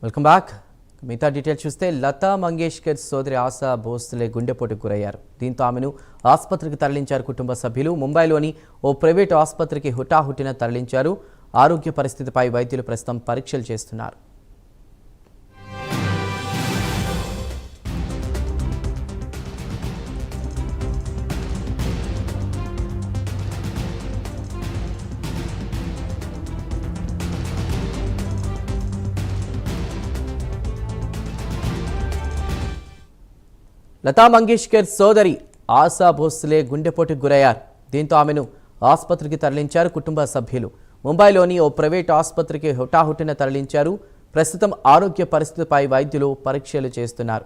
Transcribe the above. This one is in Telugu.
Welcome back. మిగతా డీటెయిల్స్ చూస్తే లతా మంగేష్కర్ సోదరి ఆశా భోస్లే గుండెపోటుకు గురయ్యారు. దీంతో ఆమెను ఆసుపత్రికి తరలించారు కుటుంబ సభ్యులు. ముంబైలోని ఓ ప్రైవేటు ఆసుపత్రికి హుటాహుటిన తరలించారు. ఆరోగ్య పరిస్థితిపై వైద్యులు ప్రస్తుతం పరీక్షలు చేస్తున్నారు. లతా మంగేష్కర్ సోదరి ఆశా భోస్లే గుండెపోటుకు గురయ్యారు. దీంతో ఆమెను ఆసుపత్రికి తరలించారు కుటుంబ సభ్యులు. ముంబైలోని ఓ ప్రైవేట్ ఆసుపత్రికి హుటాహుటిన తరలించారు. ప్రస్తుతం ఆరోగ్య పరిస్థితిపై వైద్యులు పరీక్షలు చేస్తున్నారు.